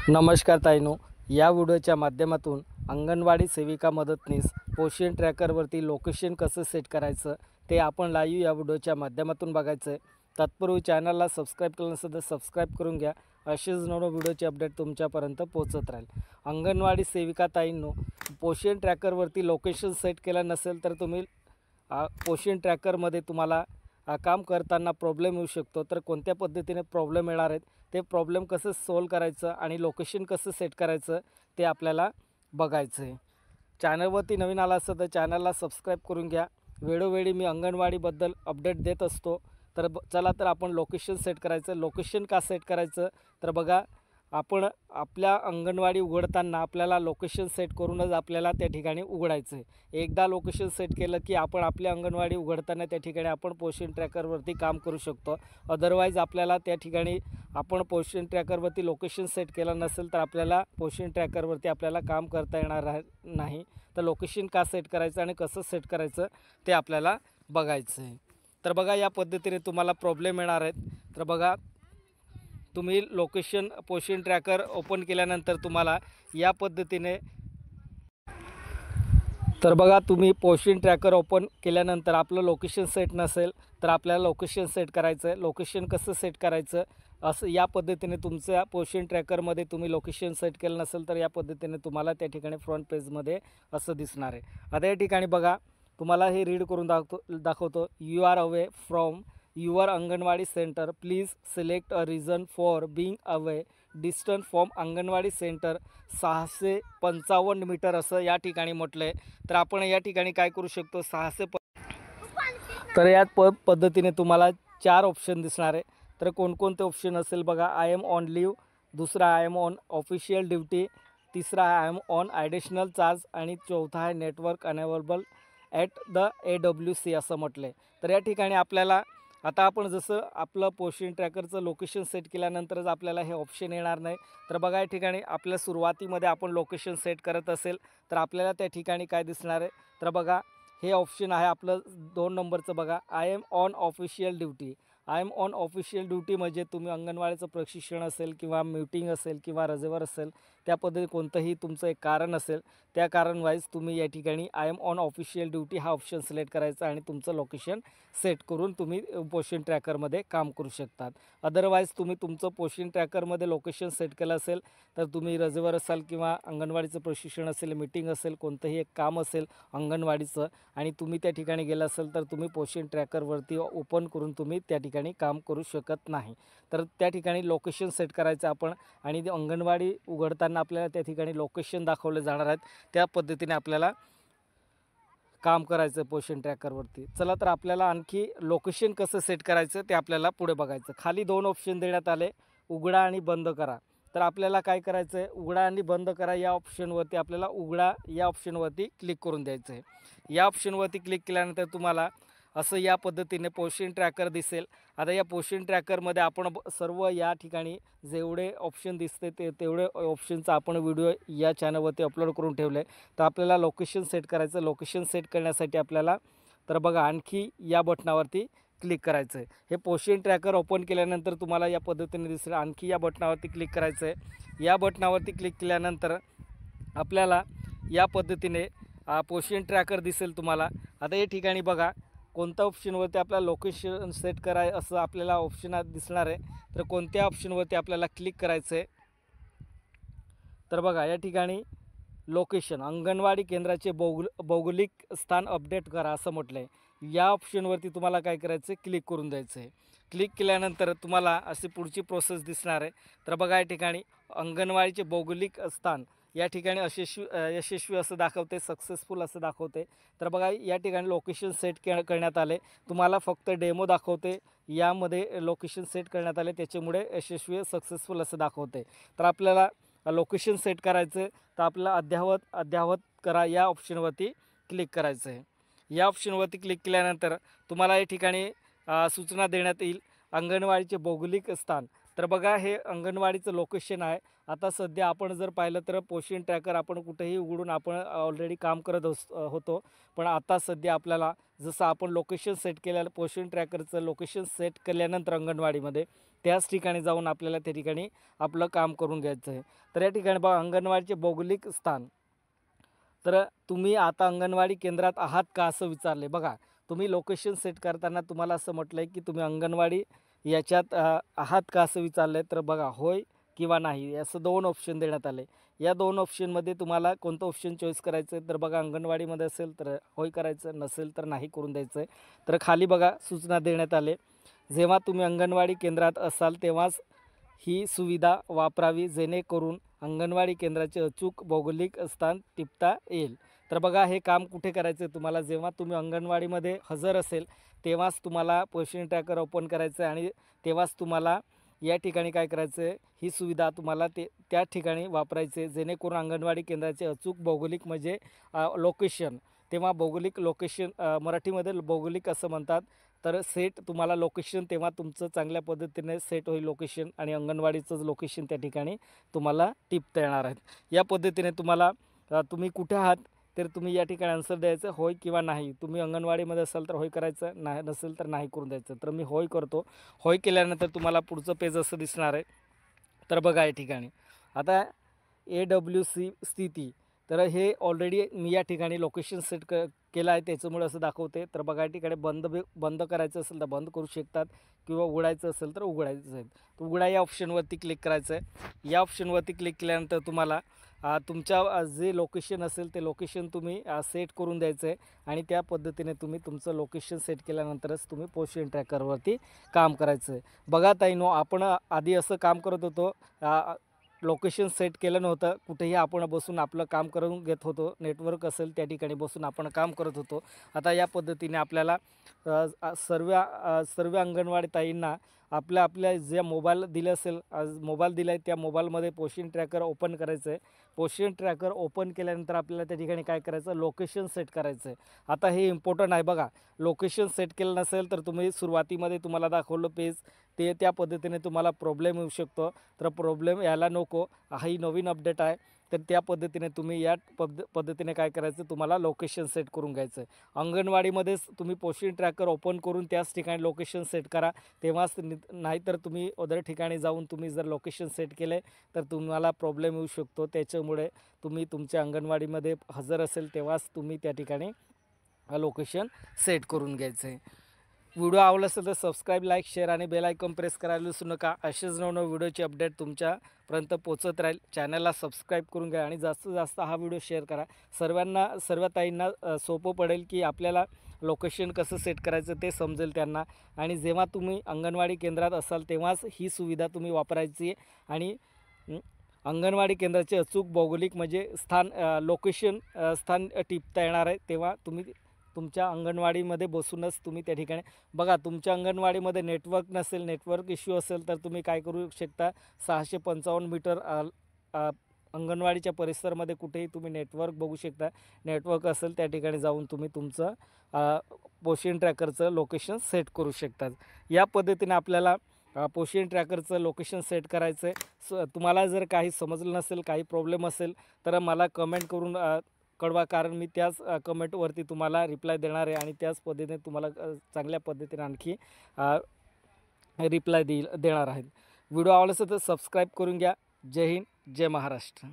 नमस्कार ताईनो, या व्हिडिओच्या माध्यमातून अंगणवाडी सेविका मदतनीस पोषण ट्रॅकरवरती लोकेशन कसं सेट करायचं ते आपण लाईव्ह या व्हिडिओच्या माध्यमातून बघायचं आहे। तत्पूर्वी चॅनलला सबस्क्राईब केलं नसेल तर सबस्क्राईब करून घ्या, असेच नवीन व्हिडिओचे अपडेट तुमच्यापर्यंत पोहोचत राहील। अंगणवाडी सेविका ताईंनो, पोषण ट्रॅकरवरती लोकेशन सेट केलं नसेल तर तुम्ही पोषण ट्रॅकरमध्ये तुम्हाला काम करताना प्रॉब्लेम येऊ शकतो। तर कोणत्या पद्धतीने प्रॉब्लेम येणार आहेत, ते प्रॉब्लेम कसं सॉल्व करायचं आणि लोकेशन कसं सेट करायचं ते आपल्याला बघायचं आहे। चॅनलवरती नवीन आला असेल तर चॅनलला सबस्क्राईब करून घ्या। वेळोवेळी मी अंगणवाडीबद्दल अपडेट देत असतो। तर चला तर आपण लोकेशन सेट करायचं। लोकेशन का सेट करायचं तर बघा, आपण आपल्या अंगणवाडी उघडताना आपल्याला लोकेशन सेट करूनच आपल्याला त्या ठिकाणी उघडायचं आहे। एकदा लोकेशन सेट केलं की आपण आपल्या अंगणवाडी उघडताना त्या ठिकाणी आपण पोषण ट्रॅकरवरती काम करू शकतो। अदरवाईज आपल्याला त्या ठिकाणी आपण पोषण ट्रॅकरवरती लोकेशन सेट केलं नसेल तर आपल्याला पोषण ट्रॅकरवरती आपल्याला काम करता येणार नाही। तर लोकेशन का सेट करायचं आणि कसं सेट करायचं ते आपल्याला बघायचं आहे। तर बघा, या पद्धतीने तुम्हाला प्रॉब्लेम येणार आहेत। तर बघा, तुम्ही लोकेशन पोषण ट्रॅकर ओपन केल्यानंतर तुम्हाला या पद्धतीने, तर बघा, तुम्ही पोषण ट्रॅकर ओपन केल्यानंतर आपलं लोकेशन सेट नसेल तर आपल्याला लोकेशन सेट करायचं आहे। लोकेशन कसं सेट करायचं असं या पद्धतीने तुमच्या पोषण ट्रॅकरमध्ये तुम्ही लोकेशन सेट केलं नसेल तर या पद्धतीने तुम्हाला त्या ठिकाणी फ्रंट पेजमध्ये असं दिसणार आहे। आता या ठिकाणी बघा, तुम्हाला हे रीड करून दाखवतो। You are away from your anganwadi centre, please select a reason for being away distance from anganwadi centre 655 metre असं या ठिकाणी म्हटलं आहे। तर आपण या ठिकाणी काय करू शकतो, तर या पद्धतीने तुम्हाला 4 ऑप्शन दिसणार आहे। तर कोणकोणते ऑप्शन असेल बघा, आय एम ऑन लिव्ह, दुसरा I am on official duty, तिसरा I am on additional charge आणि चौथा आहे network unavailable at the AWC असं म्हटलं आहे। तर या ठिकाणी आपल्याला आता आपण जसं आपलं पोषण ट्रॅकरचं लोकेशन सेट केल्यानंतरच आपल्याला हे ऑप्शन येणार नाही। तर बघा, या ठिकाणी आपल्या सुरुवातीमध्ये आपण लोकेशन सेट करत असेल तर आपल्याला त्या ठिकाणी काय दिसणार आहे, तर बघा, हे ऑप्शन आहे आपलं 2 नंबरचं बघा, I am on official duty. I am on official duty म्हणजे तुम्ही अंगणवाडीचं प्रशिक्षण असेल किंवा मीटिंग असेल किंवा रजेवर असेल, त्या पद्धती कोणतंही तुमचं एक कारण असेल, त्या कारण वाईज तुम्ही या ठिकाणी I am on official duty हा ऑप्शन सिलेक्ट करायचा आणि तुमचं लोकेशन सेट करून तुम्ही पोषण ट्रॅकरमध्ये काम करू शकतात। अदरवाईज तुम्ही तुमचं पोषण ट्रॅकरमध्ये लोकेशन सेट केलं असेल तर तुम्ही रजेवर असाल किंवा अंगणवाडीचं प्रशिक्षण असेल, मीटिंग असेल, कोणतंही एक काम असेल अंगणवाडीचं आणि तुम्ही त्या ठिकाणी गेला असेल तर तुम्ही पोषण ट्रॅकरवरती ओपन करून तुम्ही त्या ठिकाणी काम करू शकत नाही। तर त्या ठिकाणी लोकेशन सेट करायचं आपण आणि ते अंगणवाडी उघडताना आपल्याला त्या ठिकाणी लोकेशन दाखवले जाणार आहेत, त्या पद्धतीने आपल्याला काम करायचं पोषण ट्रॅकरवरती। चला तर आपल्याला आणखी लोकेशन कसं सेट करायचं ते आपल्याला पुढे बघायचं। खाली 2 ऑप्शन देण्यात आले, उघडा आणि बंद करा। तर आपल्याला काय करायचं आहे, उघडा आणि बंद करा या ऑप्शनवरती आपल्याला उघडा या ऑप्शनवरती क्लिक करून द्यायचं आहे। या ऑप्शनवरती क्लिक केल्यानंतर तुम्हाला असं या पद्धतीने पोषण ट्रॅकर दिसेल। आता या पोषण ट्रॅकरमध्ये आपण सर्व या ठिकाणी जेवढे ऑप्शन दिसते तेवढे ऑप्शनचा आपण व्हिडिओ या चॅनलवरती अपलोड करून ठेवले आहे। तर आपल्याला लोकेशन सेट करायचं। लोकेशन सेट करण्यासाठी आपल्याला, तर बघा, आणखी या बटनावरती क्लिक करायचं आहे। हे पोषण ट्रॅकर ओपन केल्यानंतर तुम्हाला या पद्धतीने दिसेल। आणखी या बटनावरती क्लिक करायचं आहे। या बटनावरती क्लिक केल्यानंतर आपल्याला या पद्धतीने पोषण ट्रॅकर दिसेल तुम्हाला। आता या ठिकाणी बघा, कोणत्या ऑप्शनवरती आपल्याला लोकेशन सेट कराय असं आपल्याला ऑप्शन दिसणार आहे। तर कोणत्या ऑप्शनवरती आपल्याला क्लिक करायचं आहे, तर बघा, या ठिकाणी लोकेशन अंगणवाडी केंद्राचे भौगोलिक स्थान अपडेट करा असं म्हटलं आहे। या ऑप्शनवरती तुम्हाला काय करायचं आहे, क्लिक करून द्यायचं आहे। क्लिक केल्यानंतर तुम्हाला अशी पुढची प्रोसेस दिसणार आहे। तर बघा, या ठिकाणी अंगणवाडीचे भौगोलिक स्थान या ठिकाणी यशस्वी असं दाखवते, सक्सेसफुल असं दाखवते। तर बघा, या ठिकाणी लोकेशन सेट करण्यात आले। तुम्हाला फक्त डेमो दाखवते, यामध्ये लोकेशन सेट करण्यात आले, त्याच्यामुळे यशस्वी सक्सेसफुल असं दाखवते। तर आपल्याला लोकेशन सेट करायचं आहे, तर आपल्याला अद्ययावत करा या ऑप्शनवरती क्लिक करायचं आहे। या ऑप्शनवरती क्लिक केल्यानंतर तुम्हाला या ठिकाणी सूचना देण्यात येईल, अंगणवाडीचे भौगोलिक स्थान। तर बघा, हे अंगणवाडीचं लोकेशन आहे। आता सध्या आपण जर पाहिलं तर पोषण ट्रॅकर आपण कुठेही उघडून आपण ऑलरेडी काम करत होतो, पण आता सध्या आपल्याला जसं आपण लोकेशन सेट केलेलं पोषण ट्रॅकरचं लोकेशन सेट केल्यानंतर अंगणवाडीमध्ये त्याच ठिकाणी जाऊन आपल्याला त्या ठिकाणी आपलं काम करून घ्यायचं आहे. तर या ठिकाणी बघा अंगणवाडीचे भौगोलिक स्थान. तर तुम्ही आता अंगणवाडी केंद्रात आहात का असं विचारले. बघा तुम्ही लोकेशन सेट करताना तुम्हाला असं म्हटलं आहे की तुम्ही अंगणवाडी याच्यात आहात का असं विचारलं आहे. तर बघा होय किंवा नाही असं 2 ऑप्शन देण्यात आले. या 2 ऑप्शनमध्ये तुम्हाला कोणतं ऑप्शन चॉईस करायचं आहे. तर बघा अंगणवाडीमध्ये असेल तर होय करायचं, नसेल तर नाही करून द्यायचं आहे. तर खाली बघा सूचना देण्यात आले. जेव्हा तुम्ही अंगणवाडी केंद्रात असाल तेव्हाच ही सुविधा वापरावी जेणेकरून अंगणवाडी केंद्राचे अचूक भौगोलिक स्थान टिपता येईल. तर बघा हे काम कुठे करायचं आहे तुम्हाला, जेव्हा तुम्ही अंगणवाडीमध्ये हजर असेल तेव्हाच तुम्हाला पोषण ट्रॅकर ओपन करायचं आहे आणि तेव्हाच तुम्हाला या ठिकाणी काय करायचं आहे, ही सुविधा तुम्हाला त्या ठिकाणी वापरायची आहे जेणेकरून अंगणवाडी केंद्राचे अचूक भौगोलिक म्हणजे लोकेशन. तेव्हा भौगोलिक लोकेशन मराठीमध्ये भौगोलिक असं म्हणतात. तर सेट तुम्हाला लोकेशन तेव्हा तुमचं चांगल्या पद्धतीने सेट होईल लोकेशन आणि अंगणवाडीचंच लोकेशन त्या ठिकाणी तुम्हाला टिपता येणार आहेत. या पद्धतीने तुम्हाला तुम्ही कुठे आहात तर तुम्ही या ठिकाणी आन्सर द्यायचं होय किंवा नाही. तुम्ही अंगणवाडीमध्ये असाल तर होय करायचं, नाही नसेल तर नाही करून द्यायचं. तर मी होय करतो. होय केल्यानंतर तुम्हाला पुढचं पेज असं दिसणार आहे. तर बघा या ठिकाणी आता AWC स्थिती. तर हे ऑलरेडी मी या ठिकाणी लोकेशन सेट केलं आहे त्याच्यामुळे असं दाखवते. तर बघा या ठिकाणी बंद करायचं असेल तर बंद करू शकतात किंवा उघडायचं असेल तर उघडायचं आहे. तर उघडा या ऑप्शनवरती क्लिक करायचं आहे. या ऑप्शनवरती क्लिक केल्यानंतर तुम्हाला तुमच्या जे लोकेशन असेल ते लोकेशन तुम्ही सेट करून द्यायचं आहे आणि त्या पद्धतीने तुम्ही तुमचं लोकेशन सेट केल्यानंतरच तुम्ही पोषण ट्रॅकरवरती काम करायचं आहे. बघा ताईंनो, आपण आधी असं काम करत होतो, लोकेशन सेट केलं नव्हतं. कुठेही आपण बसून आपलं काम करून घेत होतो. नेटवर्क असेल त्या ठिकाणी बसून आपण काम करत होतो. आता या पद्धतीने आपल्याला सर्व अंगणवाडी ताईंना आपल्या जे मोबाईल दिलं असेल, मोबाईल दिला आहे त्या मोबाईलमध्ये पोषण ट्रॅकर ओपन करायचं आहे. पोषण ट्रॅकर ओपन केल्यानंतर आपल्याला त्या ठिकाणी काय करायचं, लोकेशन सेट करायचं आहे. आता हे इम्पॉर्टंट आहे बघा. लोकेशन सेट केलं नसेल तर तुम्ही सुरुवातीमध्ये तुम्हाला दाखवलं पेज त्या पद्धतीने तुम्हाला प्रॉब्लेम येऊ शकतो. तर प्रॉब्लेम यायला नको. ही नवीन अपडेट आहे. तर त्या पद्धतीने तुम्ही या पद्धतीने काय करायचं, तुम्हाला लोकेशन सेट करून घ्यायचं आहे. अंगणवाडीमध्येच तुम्ही पोषण ट्रॅकर ओपन करून त्याच ठिकाणी लोकेशन सेट करा. तेव्हाच नाहीतर तुम्ही अदर ठिकाणी जाऊन तुम्ही जर लोकेशन सेट केले तर तुम्हाला प्रॉब्लेम येऊ शकतो. त्याच्यामुळे तुम्ही तुमच्या अंगणवाडीमध्ये हजर असेल तेव्हाच तुम्ही त्या ठिकाणी लोकेशन सेट करून घ्यायचं आहे. व्हिडिओ आवडला असेल तर सबस्क्राईब, लाईक, शेअर आणि बेल आयकॉन प्रेस करायला विसरू नका. असेच नवनवीन व्हिडिओची अपडेट तुमच्यापर्यंत पोहोचत राहील. चॅनलला सबस्क्राईब करून घ्या आणि जास्तीत जास्त हा व्हिडिओ शेअर करा. सर्व ताईंना सोपं पडेल की आपल्याला लोकेशन कसं सेट करायचं ते समजेल त्यांना. आणि जेव्हा तुम्ही अंगणवाडी केंद्रात असाल तेव्हाच ही सुविधा तुम्ही वापरायची आहे आणि अंगणवाडी केंद्राचे अचूक भौगोलिक म्हणजे लोकेशन स्थान टिपता येणार आहे. तेव्हा तुम्ही तुमच्या अंगणवाडीमध्ये बसूनच तुम्ही त्या ठिकाणी बघा. तुमच्या अंगणवाडीमध्ये नेटवर्क नसेल, नेटवर्क इश्यू असेल तर तुम्ही काय करू शकता, 655 मीटर अंगणवाडीच्या परिसरामध्ये कुठेही तुम्ही नेटवर्क बघू शकता. नेटवर्क असेल त्या ठिकाणी जाऊन तुम्ही तुमचं पोषण ट्रॅकरचं लोकेशन सेट करू शकता. या पद्धतीने आपल्याला पोषण ट्रॅकरचं लोकेशन सेट करायचं आहे. तुम्हाला जर काही समजलं नसेल, काही प्रॉब्लेम असेल तर मला कमेंट करून कळवा, कारण मी त्याच कमेंटवरती तुम्हाला रिप्लाय देणार आहे आणि त्याच पद्धतीने तुम्हाला चांगल्या पद्धतीने आणखी रिप्लाय देणार आहेत. व्हिडिओ आवडला असेल तर सबस्क्राईब करून घ्या. जय हिंद, जय महाराष्ट्र.